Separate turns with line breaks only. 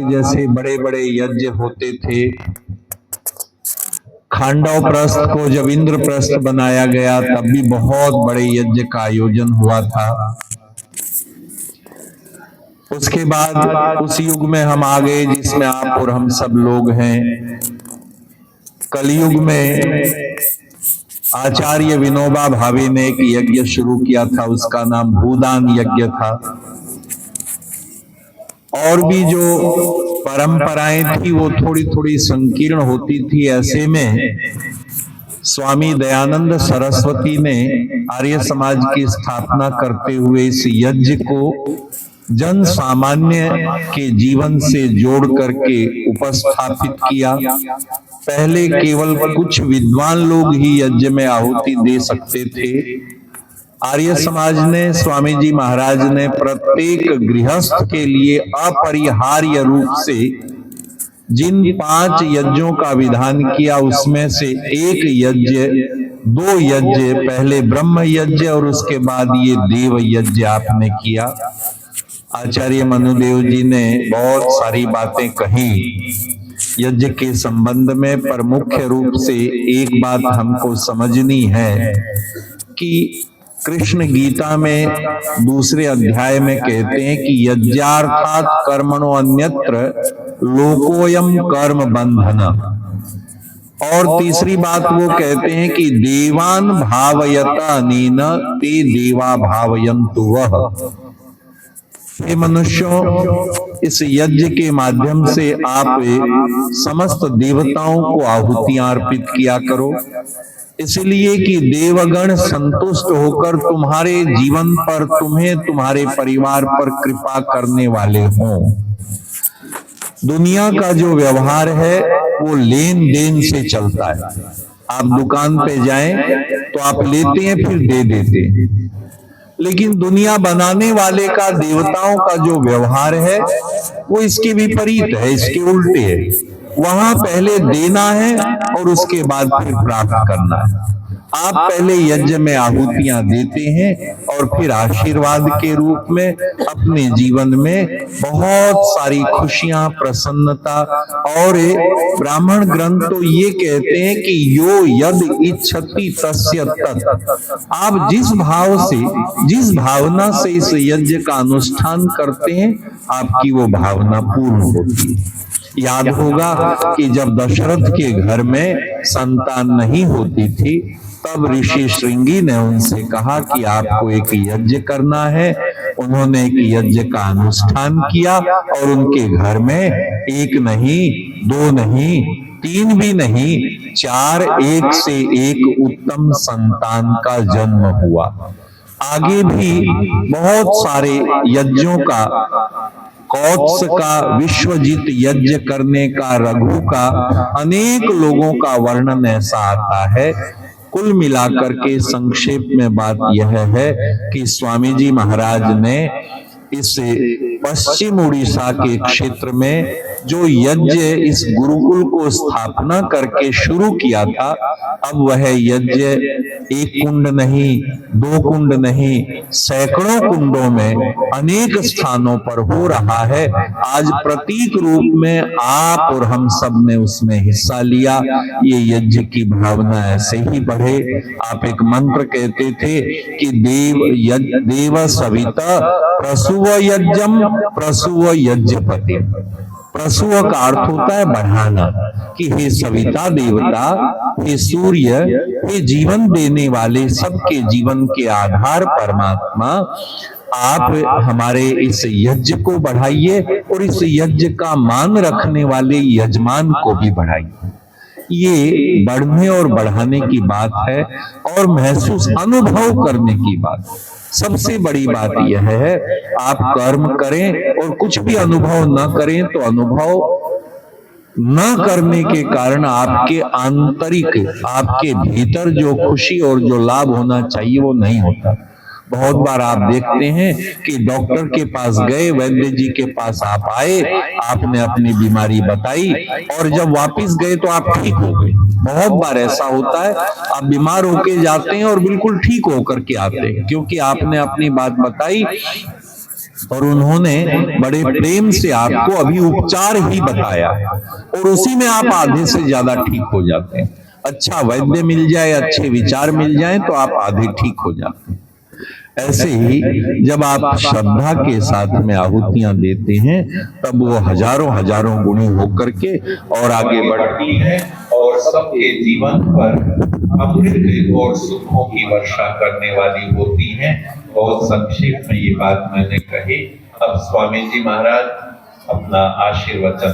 जैसे बड़े बड़े यज्ञ होते थे। खांडव प्रस्थ को जब इंद्रप्रस्थ बनाया गया तब भी बहुत बड़े यज्ञ का आयोजन हुआ था। उसके बाद उस युग में हम आ गए जिसमें आप और हम सब लोग हैं। कलयुग में आचार्य विनोबा भावे ने एक यज्ञ शुरू किया था, उसका नाम भूदान यज्ञ था। और भी जो परंपराएं थी वो थोड़ी थोड़ी संकीर्ण होती थी। ऐसे में स्वामी दयानंद सरस्वती ने आर्य समाज की स्थापना करते हुए इस यज्ञ को जन सामान्य के जीवन से जोड़ करके उपस्थापित किया। पहले केवल कुछ विद्वान लोग ही यज्ञ में आहुति दे सकते थे। आर्य समाज ने, स्वामी जी महाराज ने प्रत्येक गृहस्थ के लिए अपरिहार्य रूप से जिन 5 यज्ञों का विधान किया उसमें से एक यज्ञ, 2 यज्ञ, पहले ब्रह्म यज्ञ और उसके बाद ये देव यज्ञ आपने किया। आचार्य मनुदेव जी ने बहुत सारी बातें कही यज्ञ के संबंध में, पर मुख्य रूप से एक बात हमको समझनी है कि कृष्ण गीता में दूसरे अध्याय में कहते हैं कि यज्ञार्थात् कर्मणो अन्यत्र लोकोयम कर्म बंधना। और तीसरी बात वो कहते हैं कि देवान भावयता अनेन ते देवा भावयन्तु वः। हे मनुष्यों, इस यज्ञ के माध्यम से आप समस्त देवताओं को आहुतियां अर्पित किया करो, इसलिए कि देवगण संतुष्ट होकर तुम्हारे जीवन पर, तुम्हें, तुम्हारे परिवार पर कृपा करने वाले हों। दुनिया का जो व्यवहार है वो लेन देन से चलता है। आप दुकान पे जाएं तो आप लेते हैं फिर दे देते हैं, लेकिन दुनिया बनाने वाले का, देवताओं का जो व्यवहार है वो इसके विपरीत है, इसके उल्टे है। वहां पहले देना है और उसके बाद फिर प्राप्त करना है। आप पहले यज्ञ में आहुतियां देते हैं और फिर आशीर्वाद के रूप में अपने जीवन में बहुत सारी खुशियां, प्रसन्नता। और ब्राह्मण ग्रंथ तो ये कहते हैं कि यो यद इच्छति तस्य तत्। आप जिस भाव से, जिस भावना से इस यज्ञ का अनुष्ठान करते हैं, आपकी वो भावना पूर्ण होती है। याद होगा कि जब दशरथ के घर में संतान नहीं होती थी तब ऋषि श्रृंगी ने उनसे कहा कि आपको एक यज्ञ करना है। उन्होंने एक यज्ञ का अनुष्ठान किया और उनके घर में एक नहीं, 2 नहीं, 3 भी नहीं, 4 एक से एक उत्तम संतान का जन्म हुआ। आगे भी बहुत सारे यज्ञों का, कौत्स का, विश्वजित यज्ञ करने का, रघु का, अनेक लोगों का वर्णन ऐसा आता है। कुल मिलाकर के संक्षेप में बात यह है कि स्वामी जी महाराज ने इस पश्चिम उड़ीसा के क्षेत्र में जो यज्ञ, इस गुरुकुल को स्थापना करके शुरू किया था, अब वह यज्ञ 1 कुंड नहीं, 2 कुंड नहीं, सैकड़ों कुंडों में अनेक स्थानों पर हो रहा है। आज प्रतीक रूप में आप और हम सब ने उसमें हिस्सा लिया। ये यज्ञ की भावना ऐसे ही बढ़े। आप एक मंत्र कहते थे कि देव सविता प्रसूव यज्ञम प्रसूव यज्ञपति। प्रसूव का अर्थ होता है बढ़ाना, कि हे सविता देवता, हे सूर्य, हे जीवन देने वाले, सबके जीवन के आधार परमात्मा, आप हमारे इस यज्ञ को बढ़ाइए और इस यज्ञ का मान रखने वाले यजमान को भी बढ़ाइए। ये बढ़ने और बढ़ाने की बात है और महसूस, अनुभव करने की बात। सबसे बड़ी बात यह है, आप कर्म करें और कुछ भी अनुभव न करें तो अनुभव न करने के कारण आपके आंतरिक, आपके भीतर जो खुशी और जो लाभ होना चाहिए वो नहीं होता। बहुत बार आप देखते हैं कि डॉक्टर के पास गए, वैद्य जी के पास आप आए, आपने अपनी बीमारी बताई और जब वापस गए तो आप ठीक हो गए। बहुत बार ऐसा होता है, आप बीमार होके जाते हैं और बिल्कुल ठीक होकर के आते हैं, क्योंकि आपने अपनी बात बताई और उन्होंने बड़े प्रेम से आपको अभी उपचार ही बताया और उसी में आप आधे से ज्यादा ठीक हो जाते हैं। अच्छा वैद्य मिल जाए, अच्छे विचार मिल जाए तो आप आधे ठीक हो जाते हैं। ऐसे ही जब आप श्रद्धा के साथ में आहुतियां देते हैं तब वो हजारों हजारों गुणी होकर के और आगे बढ़ती है और सबके जीवन पर अमृत और सुखों की वर्षा करने वाली होती है। बहुत संक्षेप में ये बात मैंने कही। अब स्वामी जी महाराज अपना आशीर्वचन